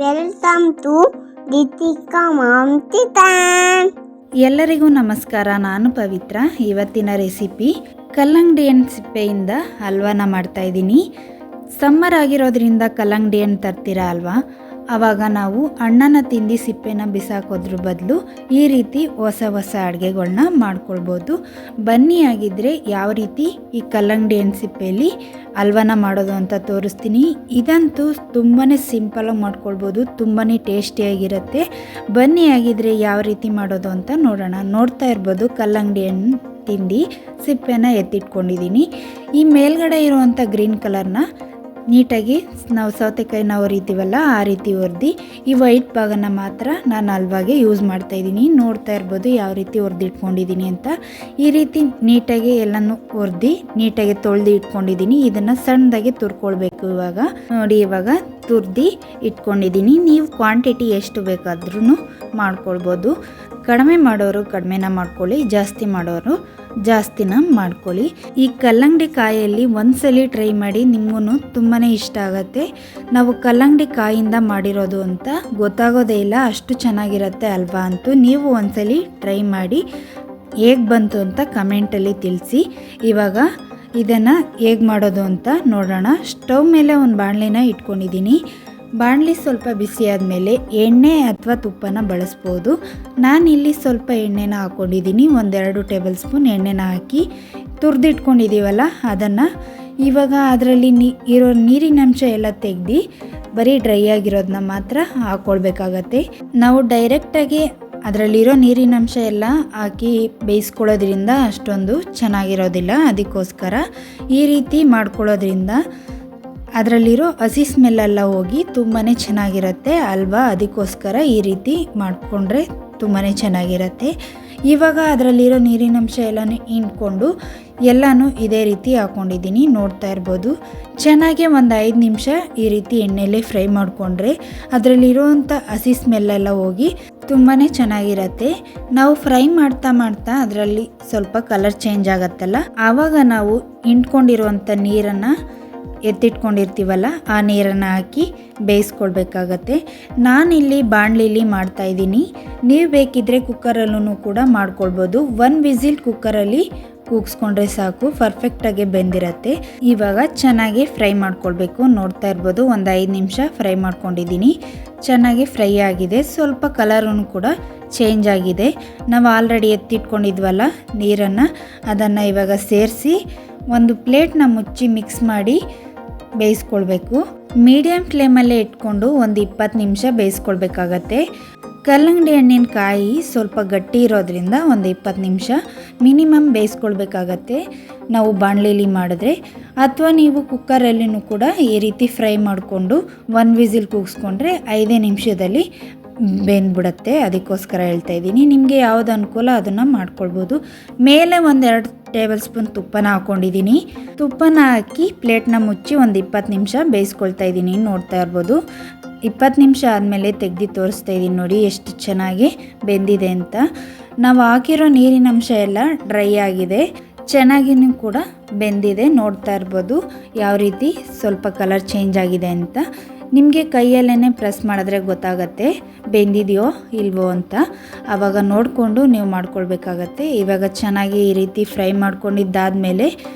Welcome to Deepika mom kitchen. ಎಲ್ಲರಿಗೂ ನಮಸ್ಕಾರ. ನಾನು ಪವಿತ್ರ. ಇವತ್ತಿನ ರೆಸಿಪಿ ಕಲ್ಲಂಗಡಿ ಹಣ್ಣು ಸಿಪ್ಪೆಯಿಂದ ಹಲ್ವಾನ ಮಾಡ್ತಾ ಇದ್ದೀನಿ. ಸಮ್ಮರ್ ಆಗಿರೋದ್ರಿಂದ ಕಲ್ಲಂಗಡಿ ಹಣ್ಣು ತರ್ತೀರಾ ಅಲ್ವಾ, ಆವಾಗ ನಾವು ಹಣ್ಣನ್ನು ತಿಂದು ಸಿಪ್ಪೆನ ಬಿಸಾಕೋದ್ರ ಬದಲು ಈ ರೀತಿ ಹೊಸ ಹೊಸ ಅಡುಗೆಗಳನ್ನ ಮಾಡ್ಕೊಳ್ಬೋದು. ಬನ್ನಿ ಆಗಿದ್ದರೆ ಯಾವ ರೀತಿ ಈ ಕಲ್ಲಂಗಡಿ ಹಣ್ಣು ಸಿಪ್ಪೆಯಲ್ಲಿ ಹಲ್ವಾನ ಮಾಡೋದು ಅಂತ ತೋರಿಸ್ತೀನಿ. ಇದಂತೂ ತುಂಬಾ ಸಿಂಪಲಾಗಿ ಮಾಡ್ಕೊಳ್ಬೋದು, ತುಂಬಾ ಟೇಸ್ಟಿಯಾಗಿರುತ್ತೆ. ಬನ್ನಿ ಆಗಿದ್ದರೆ ಯಾವ ರೀತಿ ಮಾಡೋದು ಅಂತ ನೋಡೋಣ. ನೋಡ್ತಾ ಇರ್ಬೋದು ಕಲ್ಲಂಗಡಿ ಹಣ್ಣು ತಿಂದು ಸಿಪ್ಪೆನ ಎತ್ತಿಟ್ಕೊಂಡಿದ್ದೀನಿ. ಈ ಮೇಲ್ಗಡೆ ಇರುವಂಥ ಗ್ರೀನ್ ಕಲರ್ನ ನೀಟಾಗಿ ನಾವು ಸೌತೆಕಾಯಿ ನಾವು ಹುರಿತೀವಲ್ಲ ಆ ರೀತಿ ಹುರಿದು ಈ ವೈಟ್ ಭಾಗನ ಮಾತ್ರ ನಾನು ಹಲ್ವಾಗೆ ಯೂಸ್ ಮಾಡ್ತಾಯಿದ್ದೀನಿ. ನೋಡ್ತಾ ಇರ್ಬೋದು ಯಾವ ರೀತಿ ಹುರಿದಿಟ್ಕೊಂಡಿದ್ದೀನಿ ಅಂತ. ಈ ರೀತಿ ನೀಟಾಗಿ ಎಲ್ಲನೂ ಹುರಿದು ನೀಟಾಗಿ ತೊಳೆದು ಇಟ್ಕೊಂಡಿದ್ದೀನಿ. ಇದನ್ನು ಸಣ್ಣದಾಗಿ ತುರ್ಕೊಳ್ಬೇಕು. ಇವಾಗ ನೋಡಿ, ಇವಾಗ ತುರ್ದು ಇಟ್ಕೊಂಡಿದ್ದೀನಿ. ನೀವು ಕ್ವಾಂಟಿಟಿ ಎಷ್ಟು ಬೇಕಾದ್ರೂ ಮಾಡ್ಕೊಳ್ಬೋದು. ಕಡಿಮೆ ಮಾಡೋರು ಕಡಿಮೆನ ಮಾಡ್ಕೊಳ್ಳಿ, ಜಾಸ್ತಿ ಮಾಡೋರು ಜಾಸ್ತಿನ ಮಾಡ್ಕೊಳ್ಳಿ. ಈ ಕಲ್ಲಂಗಡಿ ಕಾಯಲ್ಲಿ ಒಂದ್ಸಲಿ ಟ್ರೈ ಮಾಡಿ, ನಿಮಗೂ ತುಂಬಾ ಇಷ್ಟ ಆಗುತ್ತೆ. ನಾವು ಕಲ್ಲಂಗಡಿ ಕಾಯಿಂದ ಮಾಡಿರೋದು ಅಂತ ಗೊತ್ತಾಗೋದೇ ಇಲ್ಲ, ಅಷ್ಟು ಚೆನ್ನಾಗಿರುತ್ತೆ ಅಲ್ವಾ. ಅಂತೂ ನೀವು ಒಂದ್ಸಲಿ ಟ್ರೈ ಮಾಡಿ ಹೇಗೆ ಬಂತು ಅಂತ ಕಮೆಂಟಲ್ಲಿ ತಿಳಿಸಿ. ಇವಾಗ ಇದನ್ನು ಹೇಗೆ ಮಾಡೋದು ಅಂತ ನೋಡೋಣ. ಸ್ಟವ್ ಮೇಲೆ ಒಂದು ಬಾಣಲಿನ ಇಟ್ಕೊಂಡಿದ್ದೀನಿ. ಬಾಣಲಿ ಸ್ವಲ್ಪ ಬಿಸಿ ಆದಮೇಲೆ ಎಣ್ಣೆ ಅಥವಾ ತುಪ್ಪನ ಬಳಸ್ಬೋದು. ನಾನಿಲ್ಲಿ ಸ್ವಲ್ಪ ಎಣ್ಣೆನ ಹಾಕ್ಕೊಂಡಿದ್ದೀನಿ. 1-2 ಟೇಬಲ್ ಸ್ಪೂನ್ ಎಣ್ಣೆನ ಹಾಕಿ ತುರಿದಿಟ್ಕೊಂಡಿದ್ದೀವಲ್ಲ ಅದನ್ನು ಇವಾಗ ಅದರಲ್ಲಿ ಇರೋ ನೀರಿನಂಶ ಎಲ್ಲ ತೆಗೆದು ಬರೀ ಡ್ರೈ ಆಗಿರೋದನ್ನ ಮಾತ್ರ ಹಾಕ್ಕೊಳ್ಬೇಕಾಗತ್ತೆ. ನಾವು ಡೈರೆಕ್ಟಾಗಿ ಅದರಲ್ಲಿರೋ ನೀರಿನಂಶ ಎಲ್ಲ ಹಾಕಿ ಬೇಯಿಸ್ಕೊಳ್ಳೋದ್ರಿಂದ ಅಷ್ಟೊಂದು ಚೆನ್ನಾಗಿರೋದಿಲ್ಲ. ಅದಕ್ಕೋಸ್ಕರ ಈ ರೀತಿ ಮಾಡ್ಕೊಳ್ಳೋದ್ರಿಂದ ಅದರಲ್ಲಿರೋ ಹಸಿ ಸ್ಮೆಲ್ಲೆಲ್ಲ ಹೋಗಿ ತುಂಬಾ ಚೆನ್ನಾಗಿರುತ್ತೆ ಅಲ್ವಾ. ಅದಕ್ಕೋಸ್ಕರ ಈ ರೀತಿ ಮಾಡಿಕೊಂಡ್ರೆ ತುಂಬಾ ಚೆನ್ನಾಗಿರುತ್ತೆ. ಇವಾಗ ಅದರಲ್ಲಿರೋ ನೀರಿನಂಶ ಎಲ್ಲನೂ ಹಿಂಡ್ಕೊಂಡು ಎಲ್ಲನೂ ಇದೇ ರೀತಿ ಹಾಕ್ಕೊಂಡಿದ್ದೀನಿ. ನೋಡ್ತಾ ಇರ್ಬೋದು. ಚೆನ್ನಾಗಿ ಒಂದು 5 ನಿಮಿಷ ಈ ರೀತಿ ಎಣ್ಣೆಯಲ್ಲಿ ಫ್ರೈ ಮಾಡಿಕೊಂಡ್ರೆ ಅದರಲ್ಲಿರೋವಂಥ ಹಸಿ ಸ್ಮೆಲ್ಲೆಲ್ಲ ಹೋಗಿ ತುಂಬಾ ಚೆನ್ನಾಗಿರುತ್ತೆ. ನಾವು ಫ್ರೈ ಮಾಡ್ತಾ ಮಾಡ್ತಾ ಅದರಲ್ಲಿ ಸ್ವಲ್ಪ ಕಲರ್ ಚೇಂಜ್ ಆಗುತ್ತಲ್ಲ, ಆವಾಗ ನಾವು ಹಿಂಡ್ಕೊಂಡಿರುವಂಥ ನೀರನ್ನು ಎತ್ತಿಟ್ಕೊಂಡಿರ್ತೀವಲ್ಲ ಆ ನೀರನ್ನು ಹಾಕಿ ಬೇಯಿಸ್ಕೊಳ್ಬೇಕಾಗತ್ತೆ. ನಾನಿಲ್ಲಿ ಬಾಣಲಿಲಿ ಮಾಡ್ತಾಯಿದ್ದೀನಿ. ನೀವು ಬೇಕಿದ್ದರೆ ಕುಕ್ಕರಲ್ಲೂ ಕೂಡ ಮಾಡ್ಕೊಳ್ಬೋದು. 1 ವಿಸಿಲ್ ಕುಕ್ಕರಲ್ಲಿ ಕೂಗಿಸ್ಕೊಂಡ್ರೆ ಸಾಕು, ಪರ್ಫೆಕ್ಟಾಗಿ ಬೆಂದಿರತ್ತೆ. ಇವಾಗ ಚೆನ್ನಾಗಿ ಫ್ರೈ ಮಾಡ್ಕೊಳ್ಬೇಕು. ನೋಡ್ತಾ ಇರ್ಬೋದು, ಒಂದು 5 ನಿಮಿಷ ಫ್ರೈ ಮಾಡ್ಕೊಂಡಿದ್ದೀನಿ. ಚೆನ್ನಾಗಿ ಫ್ರೈ ಆಗಿದೆ. ಸ್ವಲ್ಪ ಕಲರೂ ಕೂಡ ಚೇಂಜ್ ಆಗಿದೆ. ನಾವು ಆಲ್ರೆಡಿ ಎತ್ತಿಟ್ಕೊಂಡಿದ್ವಲ್ಲ ನೀರನ್ನು, ಅದನ್ನು ಇವಾಗ ಸೇರಿಸಿ ಒಂದು ಪ್ಲೇಟ್ನ ಮುಚ್ಚಿ ಮಿಕ್ಸ್ ಮಾಡಿ ಬೇಯಿಸ್ಕೊಳ್ಬೇಕು. ಮೀಡಿಯಮ್ ಫ್ಲೇಮಲ್ಲೇ ಇಟ್ಕೊಂಡು ಒಂದು 20 ನಿಮಿಷ ಬೇಯಿಸ್ಕೊಳ್ಬೇಕಾಗತ್ತೆ. ಕಲ್ಲಂಗಡಿ ಹಣ್ಣಿನ ಕಾಯಿ ಸ್ವಲ್ಪ ಗಟ್ಟಿ ಇರೋದ್ರಿಂದ ಒಂದು 20 ನಿಮಿಷ ಮಿನಿಮಮ್ ಬೇಯಿಸ್ಕೊಳ್ಬೇಕಾಗತ್ತೆ ನಾವು ಬಾಣಲಿಲಿ ಮಾಡಿದ್ರೆ. ಅಥವಾ ನೀವು ಕುಕ್ಕರಲ್ಲಿನೂ ಕೂಡ ಈ ರೀತಿ ಫ್ರೈ ಮಾಡಿಕೊಂಡು 1 ವಿಸಿಲ್ ಕೂಗಿಸ್ಕೊಂಡ್ರೆ 5 ನಿಮಿಷದಲ್ಲಿ ಬೆಂದ್ಬಿಡುತ್ತೆ. ಅದಕ್ಕೋಸ್ಕರ ಹೇಳ್ತಾ ಇದ್ದೀನಿ. ನಿಮಗೆ ಯಾವುದು ಅನುಕೂಲ ಅದನ್ನು ಮಾಡ್ಕೊಳ್ಬೋದು. ಮೇಲೆ 1-2 ಟೇಬಲ್ ಸ್ಪೂನ್ ತುಪ್ಪನ ಹಾಕ್ಕೊಂಡಿದ್ದೀನಿ. ತುಪ್ಪನ ಹಾಕಿ ಪ್ಲೇಟ್ನ ಮುಚ್ಚಿ ಒಂದು 20 ನಿಮಿಷ ಬೇಯಿಸ್ಕೊಳ್ತಾ ಇದ್ದೀನಿ. ನೋಡ್ತಾ ಇರ್ಬೋದು, 20 ನಿಮಿಷ ಆದಮೇಲೆ ತೆಗೆದು ತೋರಿಸ್ತಾ ಇದ್ದೀನಿ. ನೋಡಿ ಎಷ್ಟು ಚೆನ್ನಾಗಿ ಬೆಂದಿದೆ ಅಂತ. ನಾವು ಹಾಕಿರೋ ನೀರಿನಂಶ ಎಲ್ಲ ಡ್ರೈ ಆಗಿದೆ, ಚೆನ್ನಾಗಿನೂ ಕೂಡ ಬೆಂದಿದೆ. ನೋಡ್ತಾ ಇರ್ಬೋದು ಯಾವ ರೀತಿ ಸ್ವಲ್ಪ ಕಲರ್ ಚೇಂಜ್ ಆಗಿದೆ ಅಂತ. ನಿಮಗೆ ಕೈಯಲ್ಲೇ ಪ್ರೆಸ್ ಮಾಡಿದ್ರೆ ಗೊತ್ತಾಗತ್ತೆ ಬೆಂದಿದೆಯೋ ಇಲ್ವೋ ಅಂತ. ಆವಾಗ ನೋಡಿಕೊಂಡು ನೀವು ಮಾಡ್ಕೊಳ್ಬೇಕಾಗತ್ತೆ. ಇವಾಗ ಚೆನ್ನಾಗಿ ಈ ರೀತಿ ಫ್ರೈ ಮಾಡ್ಕೊಂಡಿದ್ದಾದಮೇಲೆ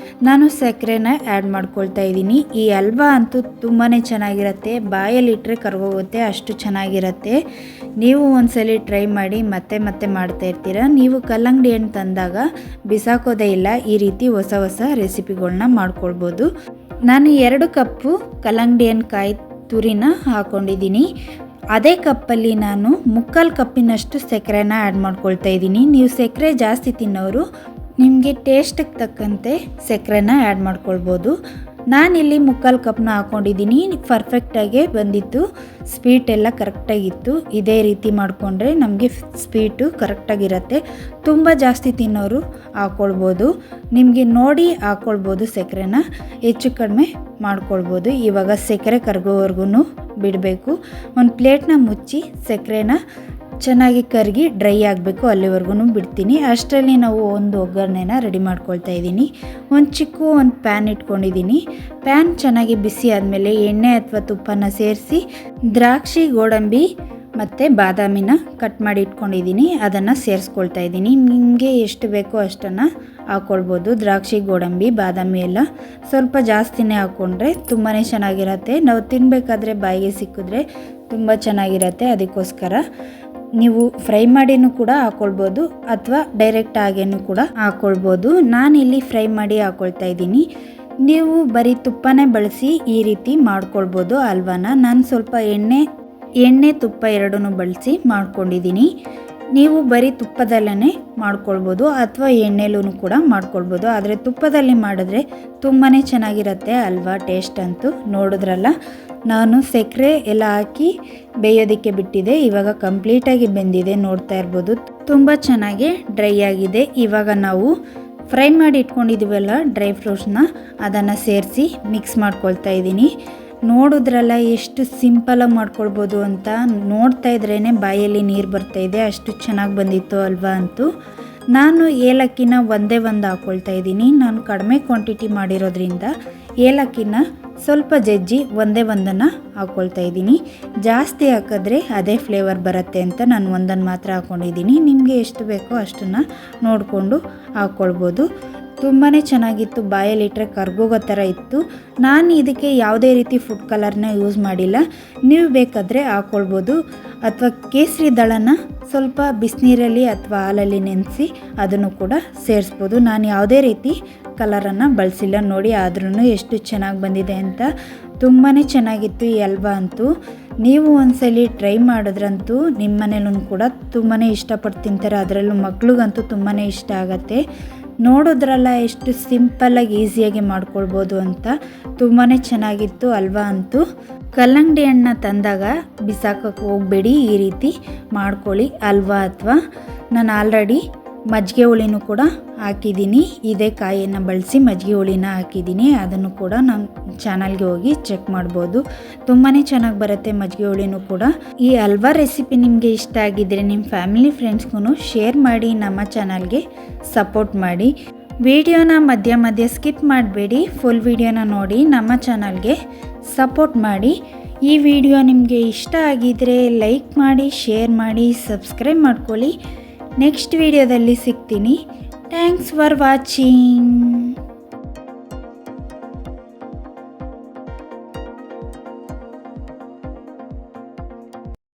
ನಾನು ಸಕ್ಕರೆನ ಆ್ಯಡ್ ಮಾಡ್ಕೊಳ್ತಾ ಇದ್ದೀನಿ. ಈ ಹಲ್ವಾ ಅಂತೂ ತುಂಬಾ ಚೆನ್ನಾಗಿರುತ್ತೆ, ಬಾಯಲ್ಲಿ ಇಟ್ಟರೆ ಕರ್ಗೋಗುತ್ತೆ, ಅಷ್ಟು ಚೆನ್ನಾಗಿರುತ್ತೆ. ನೀವು ಒಂದ್ಸಲಿ ಟ್ರೈ ಮಾಡಿ, ಮತ್ತೆ ಮತ್ತೆ ಮಾಡ್ತಾ ಇರ್ತೀರ. ನೀವು ಕಲ್ಲಂಗಡಿ ಹಣ್ಣು ತಂದಾಗ ಬಿಸಾಕೋದೇ ಇಲ್ಲ, ಈ ರೀತಿ ಹೊಸ ಹೊಸ ರೆಸಿಪಿಗಳನ್ನ ಮಾಡ್ಕೊಳ್ಬೋದು. ನಾನು 2 ಕಪ್ಪು ಕಲ್ಲಂಗಡಿ ಹಣ್ಣು ಕಾಯಿ ತುರಿನ ಹಾಕ್ಕೊಂಡಿದ್ದೀನಿ. ಅದೇ ಕಪ್ಪಲ್ಲಿ ನಾನು 3/4 ಕಪ್ಪಿನಷ್ಟು ಸಕ್ಕರೆನ ಆ್ಯಡ್ ಮಾಡ್ಕೊಳ್ತಾ ಇದ್ದೀನಿ. ನೀವು ಸಕ್ಕರೆ ಜಾಸ್ತಿ ತಿನ್ನೋರು ನಿಮಗೆ ಟೇಸ್ಟಿಗೆ ತಕ್ಕಂತೆ ಸಕ್ಕರೆನ ಆ್ಯಡ್ ಮಾಡ್ಕೊಳ್ಬೋದು. ನಾನಿಲ್ಲಿ 3/4 ಕಪ್ನ ಹಾಕ್ಕೊಂಡಿದ್ದೀನಿ. ಪರ್ಫೆಕ್ಟಾಗೆ ಬಂದಿತ್ತು, ಸ್ವೀಟ್ ಎಲ್ಲ ಕರೆಕ್ಟಾಗಿತ್ತು. ಇದೇ ರೀತಿ ಮಾಡಿಕೊಂಡ್ರೆ ನಮಗೆ ಸ್ವೀಟು ಕರೆಕ್ಟಾಗಿರುತ್ತೆ. ತುಂಬ ಜಾಸ್ತಿ ತಿನ್ನೋರು ಹಾಕ್ಕೊಳ್ಬೋದು, ನಿಮಗೆ ನೋಡಿ ಹಾಕ್ಕೊಳ್ಬೋದು. ಸಕ್ಕರೆನ ಹೆಚ್ಚು ಕಡಿಮೆ ಮಾಡ್ಕೊಳ್ಬೋದು. ಇವಾಗ ಸಕ್ಕರೆ ಕರಗೋವರೆಗೂ ಬಿಡಬೇಕು. ಒಂದು ಪ್ಲೇಟ್ನ ಮುಚ್ಚಿ ಸಕ್ಕರೆನ ಚೆನ್ನಾಗಿ ಕರಗಿ ಡ್ರೈ ಆಗಬೇಕು, ಅಲ್ಲಿವರೆಗೂ ಬಿಡ್ತೀನಿ. ಅಷ್ಟರಲ್ಲಿ ನಾವು ಒಂದು ಒಗ್ಗರಣೆನ ರೆಡಿ ಮಾಡ್ಕೊಳ್ತಾ ಇದ್ದೀನಿ. ಒಂದು ಒಂದು ಪ್ಯಾನ್ ಇಟ್ಕೊಂಡಿದ್ದೀನಿ. ಪ್ಯಾನ್ ಚೆನ್ನಾಗಿ ಬಿಸಿ ಆದಮೇಲೆ ಎಣ್ಣೆ ಅಥವಾ ತುಪ್ಪನ ಸೇರಿಸಿ ದ್ರಾಕ್ಷಿ, ಗೋಡಂಬಿ ಮತ್ತು ಬಾದಾಮಿನ ಕಟ್ ಮಾಡಿ ಇಟ್ಕೊಂಡಿದ್ದೀನಿ, ಅದನ್ನು ಸೇರಿಸ್ಕೊಳ್ತಾ ಇದ್ದೀನಿ. ನಿಮಗೆ ಎಷ್ಟು ಬೇಕೋ ಅಷ್ಟನ್ನು ಹಾಕ್ಕೊಳ್ಬೋದು. ದ್ರಾಕ್ಷಿ, ಗೋಡಂಬಿ, ಬಾದಾಮಿ ಎಲ್ಲ ಸ್ವಲ್ಪ ಜಾಸ್ತಿನೇ ಹಾಕ್ಕೊಂಡ್ರೆ ತುಂಬಾ ಚೆನ್ನಾಗಿರುತ್ತೆ. ನಾವು ತಿನ್ನಬೇಕಾದ್ರೆ ಬಾಯಿಗೆ ಸಿಕ್ಕಿದ್ರೆ ತುಂಬ ಚೆನ್ನಾಗಿರುತ್ತೆ. ಅದಕ್ಕೋಸ್ಕರ ನೀವು ಫ್ರೈ ಮಾಡಿನೂ ಕೂಡ ಹಾಕ್ಕೊಳ್ಬೋದು ಅಥವಾ ಡೈರೆಕ್ಟ್ ಆಗೇನೂ ಕೂಡ ಹಾಕ್ಕೊಳ್ಬೋದು. ನಾನಿಲ್ಲಿ ಫ್ರೈ ಮಾಡಿ ಹಾಕ್ಕೊಳ್ತಾ ಇದ್ದೀನಿ. ನೀವು ಬರೀ ತುಪ್ಪನೇ ಬಳಸಿ ಈ ರೀತಿ ಮಾಡ್ಕೊಳ್ಬೋದು ಹಲ್ವಾನ. ನಾನು ಸ್ವಲ್ಪ ಎಣ್ಣೆ ತುಪ್ಪ ಎರಡನ್ನೂ ಬಳಸಿ ಮಾಡ್ಕೊಂಡಿದ್ದೀನಿ. ನೀವು ಬರೀ ತುಪ್ಪದಲ್ಲೇ ಮಾಡ್ಕೊಳ್ಬೋದು ಅಥವಾ ಎಣ್ಣೆಲೂ ಕೂಡ ಮಾಡ್ಕೊಳ್ಬೋದು. ಆದರೆ ತುಪ್ಪದಲ್ಲಿ ಮಾಡಿದ್ರೆ ತುಂಬಾ ಚೆನ್ನಾಗಿರುತ್ತೆ ಹಲ್ವಾ. ಟೇಸ್ಟ್ ಅಂತೂ ನೋಡಿದ್ರಲ್ಲ, ನಾನು ಸಕ್ಕರೆ ಎಲ್ಲ ಹಾಕಿ ಬೇಯೋದಕ್ಕೆ ಬಿಟ್ಟಿದೆ. ಇವಾಗ ಕಂಪ್ಲೀಟಾಗಿ ಬೆಂದಿದೆ, ನೋಡ್ತಾ ಇರ್ಬೋದು. ತುಂಬ ಚೆನ್ನಾಗಿ ಡ್ರೈ ಆಗಿದೆ. ಇವಾಗ ನಾವು ಫ್ರೈ ಮಾಡಿ ಇಟ್ಕೊಂಡಿದ್ದೀವಲ್ಲ ಡ್ರೈ ಫ್ರೂಟ್ಸ್ನ, ಅದನ್ನು ಸೇರಿಸಿ ಮಿಕ್ಸ್ ಮಾಡ್ಕೊಳ್ತಾ ಇದ್ದೀನಿ. ನೋಡಿದ್ರಲ್ಲ ಎಷ್ಟು ಸಿಂಪಲಾಗಿ ಮಾಡ್ಕೊಳ್ಬೋದು ಅಂತ. ನೋಡ್ತಾ ಇದ್ರೇ ಬಾಯಲ್ಲಿ ನೀರು ಬರ್ತಾಯಿದೆ, ಅಷ್ಟು ಚೆನ್ನಾಗಿ ಬಂದಿತ್ತು ಅಲ್ವಾ ಅಂತೂ. ನಾನು ಏಲಕ್ಕಿನ ಒಂದೇ ಒಂದು ಹಾಕ್ಕೊಳ್ತಾ ಇದ್ದೀನಿ. ನಾನು ಕಡಿಮೆ ಕ್ವಾಂಟಿಟಿ ಮಾಡಿರೋದ್ರಿಂದ ಏಲಕ್ಕಿನ ಸ್ವಲ್ಪ ಜಜ್ಜಿ ಒಂದೇ ಒಂದನ್ನು ಹಾಕ್ಕೊಳ್ತಾ ಇದ್ದೀನಿ. ಜಾಸ್ತಿ ಹಾಕಿದ್ರೆ ಅದೇ ಫ್ಲೇವರ್ ಬರುತ್ತೆ ಅಂತ ನಾನು ಒಂದನ್ನು ಮಾತ್ರ ಹಾಕ್ಕೊಂಡಿದ್ದೀನಿ. ನಿಮಗೆ ಎಷ್ಟು ಬೇಕೋ ಅಷ್ಟನ್ನು ನೋಡಿಕೊಂಡು ಹಾಕ್ಕೊಳ್ಬೋದು. ತುಂಬಾ ಚೆನ್ನಾಗಿತ್ತು, ಬಾಯಲ್ಲಿಟ್ಟರೆ ಕರ್ಗೋಗೋ ಥರ ಇತ್ತು. ನಾನು ಇದಕ್ಕೆ ಯಾವುದೇ ರೀತಿ ಫುಡ್ ಕಲರ್ನ ಯೂಸ್ ಮಾಡಿಲ್ಲ. ನೀವು ಬೇಕಾದರೆ ಹಾಕ್ಕೊಳ್ಬೋದು ಅಥವಾ ಕೇಸರಿ ದಳನ ಸ್ವಲ್ಪ ಬಿಸಿನೀರಲ್ಲಿ ಅಥವಾ ಹಾಲಲ್ಲಿ ನೆನೆಸಿ ಅದನ್ನು ಕೂಡ ಸೇರಿಸ್ಬೋದು. ನಾನು ಯಾವುದೇ ರೀತಿ ಕಲರನ್ನು ಬಳಸಿಲ್ಲ. ನೋಡಿ ಆದ್ರೂ ಎಷ್ಟು ಚೆನ್ನಾಗಿ ಬಂದಿದೆ ಅಂತ. ತುಂಬಾ ಚೆನ್ನಾಗಿತ್ತು ಈ ಹಲ್ವಾ ಅಂತೂ. ನೀವು ಒಂದ್ಸಲಿ ಟ್ರೈ ಮಾಡಿದ್ರಂತೂ ನಿಮ್ಮ ಮನೇಲೂ ಕೂಡ ತುಂಬಾ ಇಷ್ಟಪಟ್ಟು ತಿಂತಾರೆ. ಅದರಲ್ಲೂ ಮಕ್ಳಿಗಂತೂ ತುಂಬಾ ಇಷ್ಟ ಆಗುತ್ತೆ. ನೋಡೋದ್ರಲ್ಲ ಎಷ್ಟು ಸಿಂಪಲ್ಲಾಗಿ ಈಸಿಯಾಗಿ ಮಾಡ್ಕೊಳ್ಬೋದು ಅಂತ. ತುಂಬಾ ಚೆನ್ನಾಗಿತ್ತು ಹಲ್ವಾ ಅಂತೂ. ಕಲ್ಲಂಗಡಿ ಹಣ್ಣನ್ನ ತಂದಾಗ ಬಿಸಾಕೋಕ್ಕೆ ಹೋಗಬೇಡಿ, ಈ ರೀತಿ ಮಾಡ್ಕೊಳ್ಳಿ ಹಲ್ವಾ. ಅಥವಾ ನಾನು ಆಲ್ರೆಡಿ ಮಜ್ಜಿಗೆ ಹುಳಿನೂ ಕೂಡ ಹಾಕಿದ್ದೀನಿ. ಇದೇ ಕಾಯಿಯನ್ನು ಬಳಸಿ ಮಜ್ಜಿಗೆ ಹುಳಿನ ಹಾಕಿದ್ದೀನಿ. ಅದನ್ನು ಕೂಡ ನಮ್ಮ ಚಾನಲ್ಗೆ ಹೋಗಿ ಚೆಕ್ ಮಾಡ್ಬೋದು. ತುಂಬಾ ಚೆನ್ನಾಗಿ ಬರುತ್ತೆ ಮಜ್ಜಿಗೆ ಹುಳಿನೂ ಕೂಡ. ಈ ಹಲ್ವಾ ರೆಸಿಪಿ ನಿಮಗೆ ಇಷ್ಟ ಆಗಿದ್ದರೆ ನಿಮ್ಮ ಫ್ಯಾಮಿಲಿ ಫ್ರೆಂಡ್ಸ್ಗೂ ಶೇರ್ ಮಾಡಿ, ನಮ್ಮ ಚಾನಲ್ಗೆ ಸಪೋರ್ಟ್ ಮಾಡಿ. ವಿಡಿಯೋನ ಮಧ್ಯ ಸ್ಕಿಪ್ ಮಾಡಬೇಡಿ, ಫುಲ್ ವಿಡಿಯೋನ ನೋಡಿ ನಮ್ಮ ಚಾನಲ್ಗೆ ಸಪೋರ್ಟ್ ಮಾಡಿ. ಈ ವಿಡಿಯೋ ನಿಮಗೆ ಇಷ್ಟ ಆಗಿದ್ದರೆ ಲೈಕ್ ಮಾಡಿ, ಶೇರ್ ಮಾಡಿ, ಸಬ್ಸ್ಕ್ರೈಬ್ ಮಾಡ್ಕೊಳ್ಳಿ. ನೆಕ್ಸ್ಟ್ ವಿಡಿಯೋದಲ್ಲಿ ಸಿಗ್ತೀನಿ. Thanks for watching.